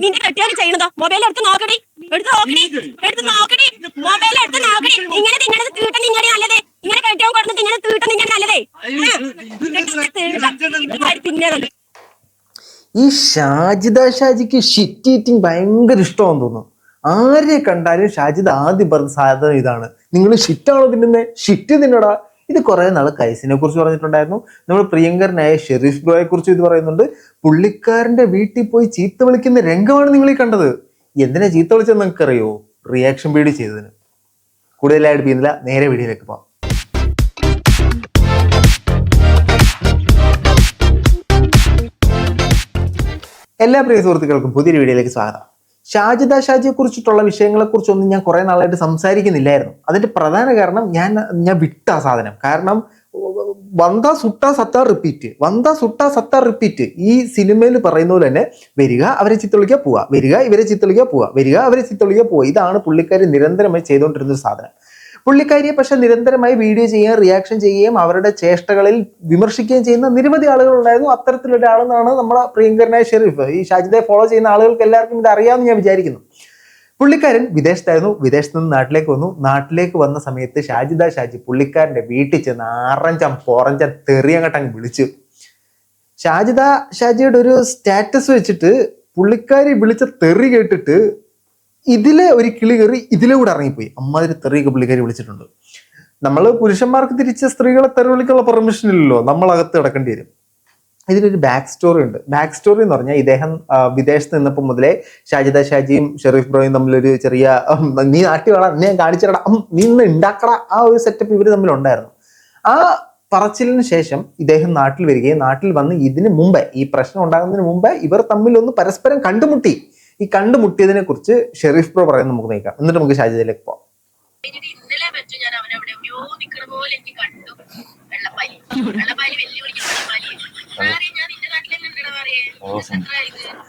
നിന്റെ കെട്ടിയോട് ചെയ്യണതോ മൊബൈൽ എടുത്ത് നോക്കടി മൊബൈൽ എടുത്ത് നോക്കടി. ഇങ്ങനെ തിന്നണത് തീട്ട നിങ്ങളുടെ നല്ലതേ. ഇങ്ങനെ കെട്ടിയോ കൊടുത്ത് തിന്നണത് തീട്ട നിങ്ങളുടെ നല്ലതേ. തിന്നത് ഈ ഷാജിക്ക് ഷിറ്റ് ഈറ്റിംഗ് ഭയങ്കര ഇഷ്ടമാണെന്ന് തോന്നുന്നു. ആരെ കണ്ടാലും ഷാജിദ് ആദ്യം പറഞ്ഞ സാധനം ഇതാണ്, നിങ്ങൾ ഷിറ്റാണോ തിന്നുന്നത്, ഷിറ്റ് തിന്നടാ. ഇത് കുറെ നാൾ കൈസിനെ കുറിച്ച് പറഞ്ഞിട്ടുണ്ടായിരുന്നു. നമ്മൾ പ്രിയങ്കരനായ ഷെരീഫ് ബ്രോയെ കുറിച്ച് ഇത് പറയുന്നുണ്ട്. പുള്ളിക്കാരന്റെ വീട്ടിൽ പോയി ചീത്ത വിളിക്കുന്ന രംഗമാണ് നിങ്ങൾ ഈ കണ്ടത്. എന്തിനാ ചീത്ത വിളിച്ചെന്ന് നിങ്ങൾക്കറിയോ? റിയാക്ഷൻ വീഡിയോ ചെയ്തതിന്. കൂടുതലായിട്ട് ചെയ്യുന്നില്ല, നേരെ വീഡിയോയിലേക്ക് പോകാം. എല്ലാ പ്രിയ സുഹൃത്തുക്കൾക്കും പുതിയൊരു വീഡിയോയിലേക്ക് സ്വാഗതം. ഷാജിയെ കുറിച്ചിട്ടുള്ള വിഷയങ്ങളെ കുറിച്ചൊന്നും ഞാൻ കുറെ നാളായിട്ട് സംസാരിക്കുന്നില്ലായിരുന്നു. അതിന്റെ പ്രധാന കാരണം ഞാൻ വിട്ട സാധനം. കാരണം വന്താ സുട്ടാ സത്താ റിപ്പീറ്റ് ഈ സിനിമയിൽ പറയുന്ന പോലെ തന്നെ വരിക അവരെ ചിത്തൊളിക്കുക പോവുക, വരിക ഇവരെ ചിത്തൊളിക്കുക പോവുക, വരിക അവരെ ചിത്തൊളിക്കുക പോവുക. ഇതാണ് പുള്ളിക്കാരി നിരന്തരമായി ചെയ്തുകൊണ്ടിരുന്ന ഒരു സാധനം. പുള്ളിക്കാരിയെ പക്ഷെ നിരന്തരമായി വീഡിയോ ചെയ്യുകയും റിയാക്ഷൻ ചെയ്യുകയും അവരുടെ ചേഷ്ടകളിൽ വിമർശിക്കുകയും ചെയ്യുന്ന നിരവധി ആളുകൾ ഉണ്ടായിരുന്നു. അത്തരത്തിലൊരാളെന്നാണ് നമ്മുടെ പ്രിയങ്കരനായ ഷെരീഫ്. ഈ ഷാജിദയെ ഫോളോ ചെയ്യുന്ന ആളുകൾക്ക് എല്ലാവർക്കും ഇത് അറിയാമെന്ന് ഞാൻ വിചാരിക്കുന്നു. പുള്ളിക്കാരൻ വിദേശത്തായിരുന്നു. വിദേശത്ത് നിന്ന് നാട്ടിലേക്ക് വന്നു. നാട്ടിലേക്ക് വന്ന സമയത്ത് ഷാജി പുള്ളിക്കാരന്റെ വീട്ടിൽ ചെന്ന് പോറഞ്ചം തെറിയങ്ങട്ടങ്ങ് വിളിച്ചു. ഷാജിയുടെ ഒരു സ്റ്റാറ്റസ് വെച്ചിട്ട് പുള്ളിക്കാരി വിളിച്ച തെറി കേട്ടിട്ട് ഇതിലെ ഒരു കിളി കയറി ഇതിലെ കൂടെ ഇറങ്ങിപ്പോയി. അമ്മാതിരി തെറിയൊക്കെ പുള്ളിക്കാരി വിളിച്ചിട്ടുണ്ട്. നമ്മൾ പുരുഷന്മാർക്ക് തിരിച്ച് സ്ത്രീകളെ തെറി വിളിക്കാനുള്ള പെർമിഷൻ ഇല്ലല്ലോ, നമ്മളകത്ത് കിടക്കേണ്ടി വരും. ഇതിലൊരു ബാക്ക് സ്റ്റോറി ഉണ്ട്. ബാക്ക് സ്റ്റോറി എന്ന് പറഞ്ഞാൽ ഇദ്ദേഹം വിദേശത്ത് നിന്നപ്പോൾ മുതലേ ഷാജിയും ഷെരീഫ് ബ്രോയും തമ്മിലൊരു ചെറിയ നീ നാട്ടി വേണം, നീ കാണിച്ചിടടാ, നീ ഇന്ന് ഉണ്ടാക്കടാ, ആ ഒരു സെറ്റപ്പ് ഇവർ തമ്മിലുണ്ടായിരുന്നു. ആ പറച്ചിലിന് ശേഷം ഇദ്ദേഹം നാട്ടിൽ വരികയും നാട്ടിൽ വന്ന് ഇതിന് മുമ്പേ, ഈ പ്രശ്നം ഉണ്ടാകുന്നതിന് മുമ്പേ ഇവർ തമ്മിലൊന്ന് പരസ്പരം കണ്ടുമുട്ടി. ഈ കണ്ടുമുട്ടിയതിനെ കുറിച്ച് ഷെരീഫ് ബ്രോ പറയുന്നത് നമുക്ക് നോക്കാം. എന്നിട്ട് നമുക്ക് ഷാജിദിലേക്ക് പോവാം.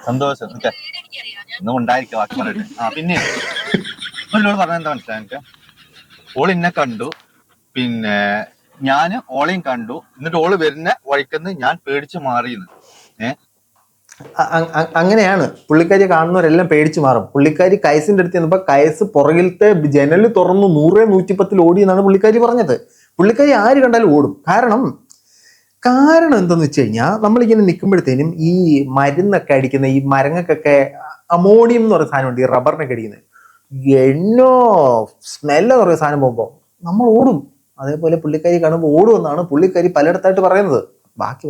സന്തോഷം ഉണ്ടായിരിക്കും. പിന്നെ ഓളോട് പറഞ്ഞ എന്താ മനസ്സിലായി എനിക്ക്, ഓൾ എന്നെ കണ്ടു, പിന്നെ ഞാന് ഓളെയും കണ്ടു. എന്നിട്ട് ഓള് വരുന്ന വഴിക്കെന്ന് ഞാൻ പേടിച്ച് മാറിയെന്ന്. അങ്ങനെയാണ് പുള്ളിക്കാരി കാണുന്നവരെല്ലാം പേടിച്ചു മാറും. പുള്ളിക്കാരി കയസിന്റെ അടുത്ത് ചെന്നപ്പോ കയസ് പുറകിലത്തെ ജനൽ തുറന്നു 100-110 ഓടി എന്നാണ് പുള്ളിക്കാരി പറഞ്ഞത്. പുള്ളിക്കാരി ആര് കണ്ടാലും ഓടും. കാരണം എന്താന്ന് വെച്ച് കഴിഞ്ഞാൽ നമ്മളിങ്ങനെ നിൽക്കുമ്പോഴത്തേനും ഈ മരുന്നൊക്കെ അടിക്കുന്ന ഈ മരങ്ങൾക്കൊക്കെ അമോണിയം എന്ന് പറയുന്ന സാധനമുണ്ട്, ഈ റബ്ബറിനൊക്കെ അടിക്കുന്നത്. എന്നോ സ്മെല്ലെന്ന് പറയുന്ന സാധനം പോകുമ്പോൾ നമ്മൾ ഓടും. അതേപോലെ പുള്ളിക്കാരി കാണുമ്പോൾ ഓടുമെന്നാണ് പുള്ളിക്കാരി പലയിടത്തായിട്ട് പറയുന്നത്. ബാക്കി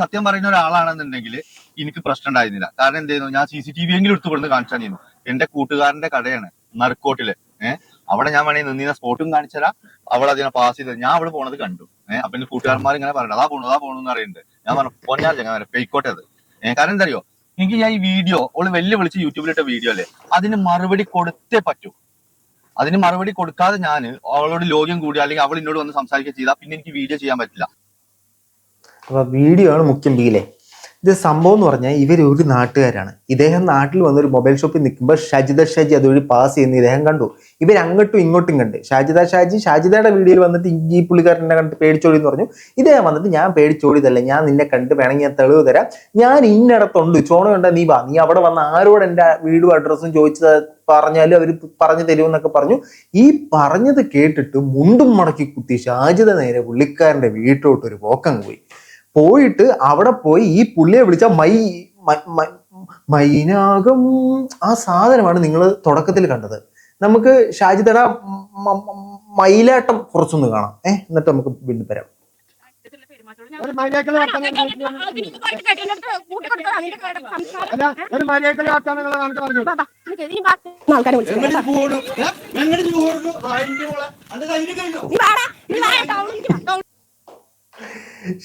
സത്യം പറയുന്ന ഒരാളാണെന്നുണ്ടെങ്കിൽ എനിക്ക് പ്രശ്നം ഉണ്ടായിരുന്നില്ല. കാരണം എന്ത് ചെയ്യുന്നു, ഞാൻ CCTV എങ്കിലും എടുത്തു കൊടുത്ത് കാണിച്ചാൽ ചെയ്യുന്നു. എന്റെ കൂട്ടുകാരന്റെ കടയാണ് നറുക്കോട്ടില്. അവിടെ ഞാൻ വേണമെങ്കിൽ നിന്നിരുന്ന സ്പോട്ടും കാണിച്ചാൽ അവൾ അതിനെ പാസ് ചെയ്തത് ഞാൻ അവള് പോണത് കണ്ടു. അപ്പൊ എന്റെ കൂട്ടുകാരന്മാർ ഇങ്ങനെ പറഞ്ഞു അതാ പോണെന്ന് അറിയുന്നുണ്ട്. ഞാൻ പറഞ്ഞു പൊന്നാർ ചങ്ങനെ ഫേക്കോട്ടെ അത്. കാരണം എന്താ അറിയോ, എനിക്ക് ഞാൻ ഈ വീഡിയോ ഓള് വിളിച്ച് യൂട്യൂബിലിട്ട വീഡിയോ അല്ലേ, അതിന് മറുപടി കൊടുത്തേ പറ്റൂ. അതിന് മറുപടി കൊടുക്കാതെ ഞാൻ അവളോട് ലോഗ്യം കൂടി അല്ലെങ്കിൽ അവൾ എന്നോട് വന്ന് സംസാരിക്കുക ചെയ്താൽ പിന്നെ എനിക്ക് വീഡിയോ ചെയ്യാൻ പറ്റില്ല. അപ്പൊ വീഡിയോ ആണ് മുഖ്യം ബീലെ. ഇത് സംഭവം എന്ന് പറഞ്ഞാൽ ഇവർ ഒരു നാട്ടുകാരാണ്. ഇദ്ദേഹം നാട്ടിൽ വന്നൊരു മൊബൈൽ ഷോപ്പിൽ നിൽക്കുമ്പോൾ ഷാജി അതുവഴി പാസ് ചെയ്യുന്ന ഇദ്ദേഹം കണ്ടു. ഇവർ അങ്ങോട്ടും ഇങ്ങോട്ടും കണ്ട്. ഷാജിദയുടെ വീഡിയോയിൽ വന്നിട്ട് ഈ പുള്ളിക്കാരനെ കണ്ട് പേടിച്ചോടി എന്ന് പറഞ്ഞു. ഇദ്ദേഹം വന്നിട്ട് ഞാൻ പേടിച്ചോടിയതല്ല, ഞാൻ നിന്നെ കണ്ട് വേണമെങ്കിൽ ഞാൻ തെളിവ് തരാം, ഞാൻ ഇന്നടത്തുണ്ട്, ചോണയുണ്ട, നീ വാ, നീ അവിടെ വന്ന ആരോട് എൻ്റെ വീടും അഡ്രസ്സും ചോദിച്ചത് പറഞ്ഞാലും അവർ പറഞ്ഞു തരുമെന്നൊക്കെ പറഞ്ഞു. ഈ പറഞ്ഞത് കേട്ടിട്ട് മുണ്ടും മടക്കി കുത്തി ഷാജിദ നേരെ പുള്ളിക്കാരന്റെ വീട്ടിലോട്ട് ഒരു പോക്കം പോയിട്ട് അവിടെ പോയി ഈ പുള്ളിയെ വിളിച്ച മൈനാകം ആ സാധനമാണ് നിങ്ങൾ തുടക്കത്തിൽ കണ്ടത്. നമുക്ക് ഷാജിദയുടെ മയിലാട്ടം കുറച്ചൊന്ന് കാണാം. എന്നിട്ട് നമുക്ക് വീണ്ടും വരാം.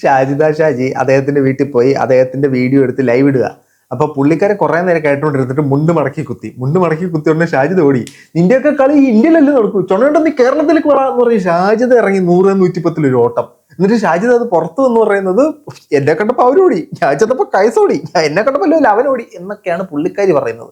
ഷാജി അദ്ദേഹത്തിന്റെ വീട്ടിൽ പോയി അദ്ദേഹത്തിന്റെ വീഡിയോ എടുത്ത് ലൈവ് ഇടുക. അപ്പൊ പുള്ളിക്കാരെ കുറെ നേരം കേട്ടോണ്ടിരുന്നിട്ട് മുണ്ട് മടക്കി കുത്തിയോണ്ട് ഷാജിദ് ഓടി. നിന്റെയൊക്കെ കളി ഇന്ത്യയിലല്ലേ നടക്കൂ, ചുണയുണ്ടോ നീ കേരളത്തിലേക്ക് വരാന്ന് പറഞ്ഞ് ഷാജിദ് ഇറങ്ങി 100-110 ഒരു ഓട്ടം. എന്നിട്ട് ഷാജിദ് അത് പുറത്തു എന്ന് പറയുന്നത് എന്നെ കണ്ടപ്പോ അവരോടി, ഞാൻ ചെന്നപ്പോ കൈസോടി, എന്നെ കണ്ടപ്പോ അവനോടി എന്നൊക്കെയാണ് പുള്ളിക്കാരി പറയുന്നത്.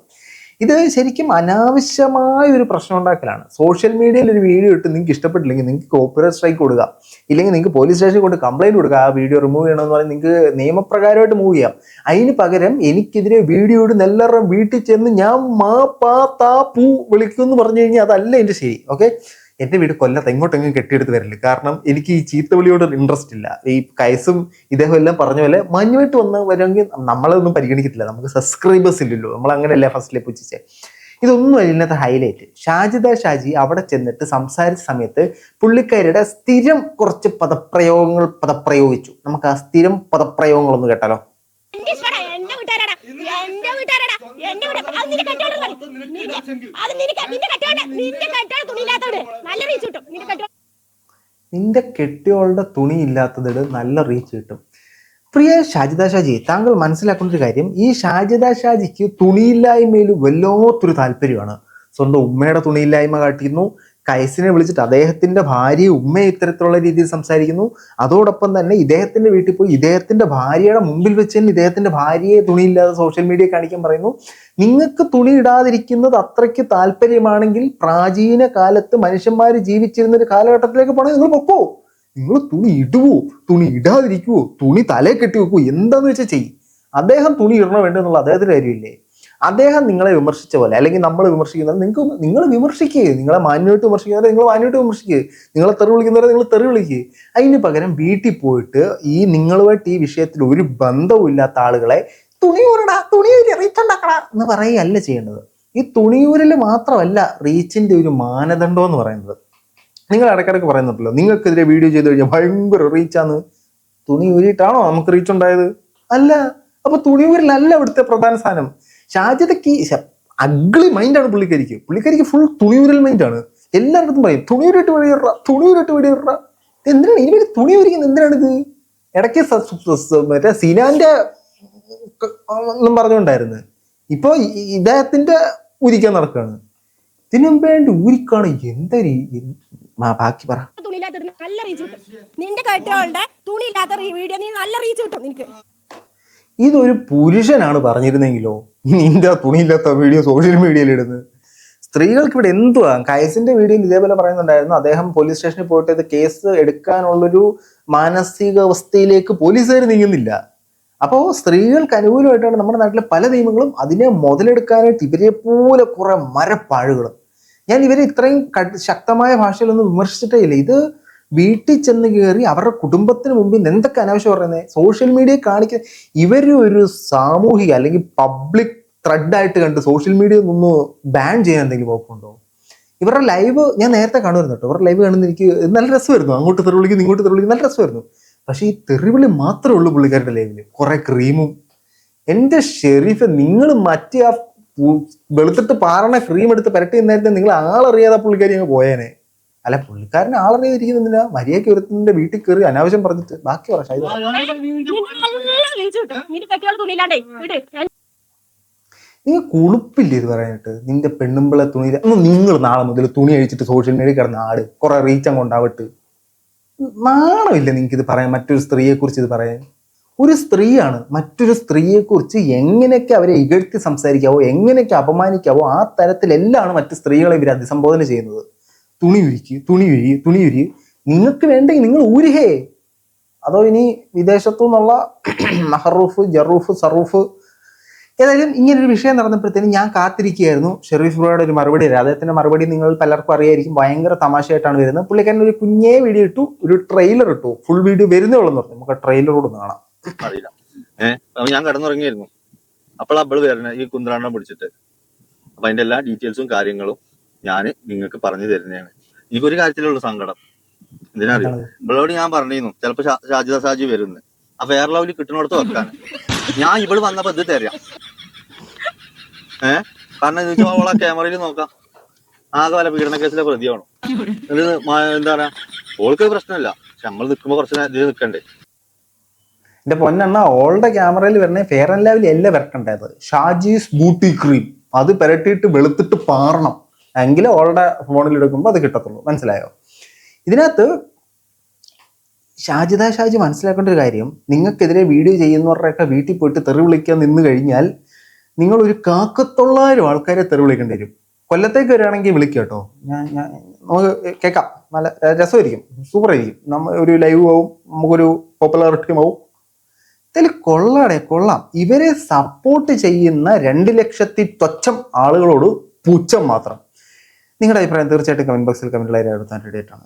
ഇത് ശരിക്കും അനാവശ്യമായ ഒരു പ്രശ്നം ഉണ്ടാക്കലാണ്. സോഷ്യൽ മീഡിയയിൽ ഒരു വീഡിയോ ഇട്ട് നിങ്ങൾക്ക് ഇഷ്ടപ്പെട്ടില്ലെങ്കിൽ നിങ്ങൾക്ക് കോപ്പിറൈറ്റ് സ്ട്രൈക്ക് കൊടുക്കുക, ഇല്ലെങ്കിൽ നിങ്ങൾക്ക് പോലീസ് സ്റ്റേഷനിൽ കൊണ്ട് കംപ്ലൈന്റ് കൊടുക്കുക, ആ വീഡിയോ റിമൂവ് ചെയ്യണമെന്ന് പറഞ്ഞാൽ നിങ്ങൾക്ക് നിയമപ്രകാരമായിട്ട് മൂവ് ചെയ്യാം. അതിന് പകരം എനിക്കെതിരെ വീഡിയോ ഇടുന്ന എല്ലാവരുടെയും വീട്ടിൽ ചെന്ന് ഞാൻ മാ പാ താ പൂ വിളിക്കുമെന്ന് പറഞ്ഞു കഴിഞ്ഞാൽ അതല്ല എൻ്റെ ശരി. ഓക്കെ, എൻ്റെ വീട് കൊല്ലത്ത് എങ്ങോട്ടെങ്കിലും കെട്ടിയെടുത്ത് വരില്ല. കാരണം എനിക്ക് ഈ ചീത്തവിളിയോട് ഇൻട്രസ്റ്റ് ഇല്ല. ഈ കൈസും ഇദ്ദേഹം എല്ലാം പറഞ്ഞ പോലെ മാന്യമായിട്ട് വന്ന് വരുമെങ്കിൽ നമ്മളൊന്നും പരിഗണിക്കത്തില്ല. നമുക്ക് സബ്സ്ക്രൈബേഴ്സ് ഇല്ലല്ലോ, നമ്മൾ അങ്ങനെയല്ല ഫസ്റ്റിലെ പുച്ഛിച്ചേ. ഇതൊന്നും ഇന്നത്തെ ഹൈലൈറ്റ്. ഷാജിദ ഷാജി അവിടെ ചെന്നിട്ട് സംസാരിച്ച സമയത്ത് പുള്ളിക്കാരിയുടെ സ്ഥിരം കുറച്ച് പദപ്രയോഗങ്ങൾ പദപ്രയോഗിച്ചു. നമുക്ക് ആ സ്ഥിരം പദപ്രയോഗങ്ങളൊന്ന് കേട്ടാലോ. നിന്റെ കെട്ടിയോളുടെ തുണി ഇല്ലാത്തത് നല്ല റീച്ച് കിട്ടും. പ്രിയ ഷാജിദ ഷാജി, താങ്കൾ മനസ്സിലാക്കേണ്ട ഒരു കാര്യം, ഈ ഷാജിദ ഷാജിക്ക് തുണിയില്ലായ്മയിൽ വല്ലാത്തൊരു താല്പര്യമാണ്. സ്വന്തം ഉമ്മയുടെ തുണിയില്ലായ്മ കാട്ടിയിരുന്നു. കൈസിനെ വിളിച്ചിട്ട് അദ്ദേഹത്തിന്റെ ഭാര്യയെ ഉമ്മയെ ഇത്തരത്തിലുള്ള രീതിയിൽ സംസാരിക്കുന്നു. അതോടൊപ്പം തന്നെ ഇദ്ദേഹത്തിന്റെ വീട്ടിൽ പോയി ഇദ്ദേഹത്തിന്റെ ഭാര്യയുടെ മുമ്പിൽ വെച്ച് തന്നെ ഇദ്ദേഹത്തിന്റെ ഭാര്യയെ തുണിയില്ലാതെ സോഷ്യൽ മീഡിയ കാണിക്കാൻ പറയുന്നു. നിങ്ങൾക്ക് തുണി ഇടാതിരിക്കുന്നത് അത്രയ്ക്ക് താല്പര്യമാണെങ്കിൽ പ്രാചീന കാലത്ത് മനുഷ്യന്മാർ ജീവിച്ചിരുന്ന ഒരു കാലഘട്ടത്തിലേക്ക് പോകണമെങ്കിൽ നിങ്ങൾ പൊക്കോ. നിങ്ങൾ തുണി ഇടുവോ, തുണി ഇടാതിരിക്കുവോ, തുണി തലേ കെട്ടി വെക്കുവോ, എന്താന്ന് വെച്ചാൽ ചെയ്യും. അദ്ദേഹം തുണി ഇടണോ വേണ്ടെന്നുള്ള അദ്ദേഹത്തിന്റെ കാര്യമില്ലേ. അദ്ദേഹം നിങ്ങളെ വിമർശിച്ച പോലെ, അല്ലെങ്കിൽ നമ്മൾ വിമർശിക്കുന്നത് നിങ്ങൾ വിമർശിക്കുക. നിങ്ങളെ മാന്യമായിട്ട് വിമർശിക്കുന്നവരെ നിങ്ങൾ മാന്യമായിട്ട് വിമർശിക്കുക, നിങ്ങളെ തെറി വിളിക്കുന്നവരെ നിങ്ങൾ തെറി വിളിക്കുക. അതിന് പകരം വീട്ടിൽ പോയിട്ട് ഈ നിങ്ങളുമായിട്ട് ഈ വിഷയത്തിൽ ഒരു ബന്ധവും ഇല്ലാത്ത ആളുകളെ തുണിയൂരടാ, തുണിയൂരി റീച്ച് ഉണ്ടാക്കടാ എന്ന് പറയുകയല്ല ചെയ്യേണ്ടത്. ഈ തുണിയൂരിൽ മാത്രമല്ല റീച്ചിന്റെ ഒരു മാനദണ്ഡം എന്ന് പറയുന്നത്. നിങ്ങൾ ഇടയ്ക്കിടയ്ക്ക് പറയുന്നുണ്ടല്ലോ നിങ്ങൾക്കെതിരെ വീഡിയോ ചെയ്ത് കഴിഞ്ഞാൽ ഭയങ്കര റീച്ചാന്ന്. തുണി ഊരിയിട്ടാണോ നമുക്ക് റീച്ച് ഉണ്ടായത്? അല്ല. അപ്പൊ തുണിയൂരിലല്ല ഇവിടുത്തെ പ്രധാന സാധനം. ഷാജിദയ്ക്ക് അഗ്ലി മൈൻഡാണ് പുള്ളിക്കാരിക്ക് ഫുൾ തുണിയൂരൽ മൈൻഡാണ്. എല്ലായിടത്തും പറയും തുണിയൂരിട്ട് വെടിയിട, തുണിയൂരിട്ട് വെടിയിട. എന്തിനാണ് ഇനി വേണ്ടി തുണി ഊരിക്കുന്നത്? എന്തിനാണിത്? ഇടയ്ക്ക് മറ്റേ സിനാന്റെ ഒന്നും പറഞ്ഞുകൊണ്ടായിരുന്നു. ഇപ്പൊ ഇദ്ദേഹത്തിന്റെ ഊരിക്കാൻ നടക്കുകയാണ്. ഇതിനും വേണ്ടി ഊരിക്കാണ്. എന്തൊരു ബാക്കി പറ. നല്ല റീച്ച് കിട്ടും. നിന്റെ കെട്ടിയോളുടെ തുണി ഇല്ലാത്ത വീഡിയോ നീ നല്ല റീച്ച് കിട്ടും നിനക്ക്. ഇതൊരു പുരുഷനാണ് പറഞ്ഞിരുന്നെങ്കിലോ നിന്റെ തുണിയില്ലാത്ത വീഡിയോ സോഷ്യൽ മീഡിയയിൽ ഇടുന്നത്. സ്ത്രീകൾക്ക് ഇവിടെ എന്തുവാ. കൈസിന്റെ വീഡിയോയിൽ ഇതേപോലെ പറയുന്നുണ്ടായിരുന്നു, അദ്ദേഹം പോലീസ് സ്റ്റേഷനിൽ പോയിട്ട് ഇത് കേസ് എടുക്കാനുള്ളൊരു മാനസികാവസ്ഥയിലേക്ക് പോലീസുകാർ നീങ്ങുന്നില്ല. അപ്പോൾ സ്ത്രീകൾക്ക് അനുകൂലമായിട്ടാണ് നമ്മുടെ നാട്ടിലെ പല നിയമങ്ങളും. അതിനെ മുതലെടുക്കാനായിട്ട് ഇവരെ പോലെ കുറെ മരപ്പാഴുകളും. ഞാൻ ഇവരെ ഇത്രയും ശക്തമായ ഭാഷയിലൊന്നും വിമർശിച്ചിട്ടേ ഇല്ല. ഇത് വീട്ടിൽ ചെന്ന് കയറി അവരുടെ കുടുംബത്തിന് മുമ്പിൽ എന്തൊക്കെ അനാവശ്യം പറയുന്നത്, സോഷ്യൽ മീഡിയ കാണിക്കുന്ന ഇവരൊരു സാമൂഹിക അല്ലെങ്കിൽ പബ്ലിക് ത്രെഡായിട്ട് കണ്ട് സോഷ്യൽ മീഡിയ ഒന്ന് ബാൻ ചെയ്യാൻ എന്തെങ്കിലും കുഴപ്പമുണ്ടോ? ഇവരുടെ ലൈവ് ഞാൻ നേരത്തെ കാണുമായിരുന്നു കേട്ടോ. ഇവരുടെ ലൈവ് കാണുന്ന എനിക്ക് നല്ല രസമായിരുന്നു. അങ്ങോട്ട് തെറി വിളിക്കും ഇങ്ങോട്ട് തെറി വിളിക്കും, നല്ല രസമായിരുന്നു. പക്ഷെ ഈ തെറിവിളി മാത്രമേ ഉള്ളൂ പുള്ളിക്കാരുടെ ലൈവില്. കുറെ ക്രീമും. എന്റെ ഷെരീഫ്, നിങ്ങൾ മറ്റേ ആ വെളുത്തിട്ട് പാറണ ക്രീം എടുത്ത് പരട്ടി നേരത്തെ നിങ്ങൾ ആളറിയാതെ പുള്ളിക്കാരി അങ്ങ് പോയേനെ. അല്ല, പുള്ളിക്കാരനെ ആളറിയാതിരിക്കുന്നില്ല. മര്യാദയ്ക്ക് ഒരുത്തിന്റെ വീട്ടിൽ കയറി അനാവശ്യം പറഞ്ഞിട്ട് ബാക്കി പറ. നിങ്ങൾ കുളുപ്പില്ലേ ഇത് പറയാനായിട്ട്? നിന്റെ പെണ്ണുമ്പിളെ തുണി നിങ്ങൾ നാളെ മുതൽ തുണി അഴിച്ചിട്ട് സോഷ്യൽ മീഡിയ കിടന്ന ആട് കുറെ റീച്ച് അങ്ങ് ഉണ്ടാവട്ട്. നാണമില്ല നിങ്ങൾക്ക് ഇത് പറയാൻ? മറ്റൊരു സ്ത്രീയെ കുറിച്ച് ഇത് പറയാൻ? ഒരു സ്ത്രീയാണ് മറ്റൊരു സ്ത്രീയെ കുറിച്ച് എങ്ങനെയൊക്കെ അവരെ ഇകഴ്ത്തി സംസാരിക്കാവോ, എങ്ങനെയൊക്കെ അപമാനിക്കാവോ ആ തരത്തിലെല്ലാം മറ്റു സ്ത്രീകളെ ഇവർ അഭിസംബോധന ചെയ്യുന്നത്. തുണി ഉരിക്ക്, തുണി ഉരി, തുണി ഉരി. നിങ്ങൾക്ക് വേണ്ടെങ്കിൽ നിങ്ങൾ ഊരിഹേ. അതോ ഇനി വിദേശത്തു നിന്നുള്ള മഹറൂഫ്, ജറൂഫ്, സറൂഫ്. ഏതായാലും ഇങ്ങനൊരു വിഷയം നടന്നപ്പോഴത്തേനും ഞാൻ കാത്തിരിക്കുകയായിരുന്നു ഷെരീഫ് ബ്രോയുടെ ഒരു മറുപടി. അദ്ദേഹത്തിന്റെ മറുപടി നിങ്ങൾ പലർക്കും അറിയായിരിക്കും. ഭയങ്കര തമാശയായിട്ടാണ് വരുന്നത്. പുള്ളിക്കാരൻ ഒരു കുഞ്ഞേ വീഡിയോ ഇട്ടു, ഒരു ട്രെയിലർ ഇട്ടു. ഫുൾ വീഡിയോ വരുന്നേ ഉള്ളൂ പറഞ്ഞു. നമുക്ക് ട്രെയിലറോട് കാണാം. അറിയില്ല. ഞാൻ കിടന്നുറങ്ങിയായിരുന്നു. അപ്പോൾ അവള് വരണ ഈ കുന്ത്രാണ്ടം പിടിച്ചിട്ട്. അപ്പൊ അതിന്റെ എല്ലാ ഡീറ്റെയിൽസും കാര്യങ്ങളും ഞാൻ നിങ്ങൾക്ക് പറഞ്ഞു തരുന്നതാണ്. എനിക്കൊരു കാര്യത്തിലുള്ള സങ്കടം എന്തിനറിയോ, ഇവളോട് ഞാൻ പറഞ്ഞിരുന്നു ചിലപ്പോ ഷാജിദ ഷാജി വരുന്നത് ആ ഫെയർ ലവ്ലി കിട്ടുന്നിടത്ത് വെക്കാൻ. ഞാൻ ഇവള് വന്നപ്പോ ഇത് തരാം. കാരണം എന്ന് വെച്ചാൽ അവളെ ക്യാമറയിൽ നോക്കാം ആകെ വല്ല പീഡന കേസിലെ പ്രതിയാണോ. ഇത് എന്താ പറയാ, ഓൾക്ക് പ്രശ്നമില്ല. പക്ഷെ നമ്മൾ നിൽക്കുമ്പോ കുറച്ച് ഇത് നിൽക്കണ്ടേ. എന്റെ പൊന്നെണ്ണ, ഓളുടെ ക്യാമറയിൽ വരണേ ഫെയർ ആൻഡ് ലവ്ലി അല്ല വരട്ടേണ്ടത്, ഷാജീസ് ബൂട്ടി ക്രീം. അത് പുരട്ടിയിട്ട് വെളുത്തിട്ട് പാറണം. എങ്കിലേ ഓളുടെ ഫോണിൽ എടുക്കുമ്പോൾ അത് കിട്ടത്തുള്ളൂ. മനസ്സിലായോ? ഇതിനകത്ത് ഷാജിദ ഷാജി മനസ്സിലാക്കേണ്ട ഒരു കാര്യം, നിങ്ങൾക്കെതിരെ വീഡിയോ ചെയ്യുന്നവരുടെയൊക്കെ വീട്ടിൽ പോയിട്ട് തെറി വിളിക്കാൻ നിന്ന് കഴിഞ്ഞാൽ നിങ്ങൾ ഒരു 1,900 ആൾക്കാരെ തെറി വിളിക്കേണ്ടി വരും. കൊല്ലത്തേക്ക് വരികയാണെങ്കിൽ വിളിക്കുക കേട്ടോ. നമുക്ക് കേൾക്കാം, നല്ല രസമായിരിക്കും, സൂപ്പർ ആയിരിക്കും. ഒരു ലൈവ് ആവും, നമുക്കൊരു പോപ്പുലാരിറ്റിയും ആവും. ഇതിൽ കൊള്ളാം. ഇവരെ സപ്പോർട്ട് ചെയ്യുന്ന 2 ലക്ഷത്തി തൊച്ചം ആളുകളോട് പുച്ഛം മാത്രം. നിങ്ങളുടെ അഭിപ്രായം തീർച്ചയായിട്ടും കമന്റ് ബോക്സിൽ കമന്റിലായി എഴുതാൻ റെഡി ആയിട്ടാണ്.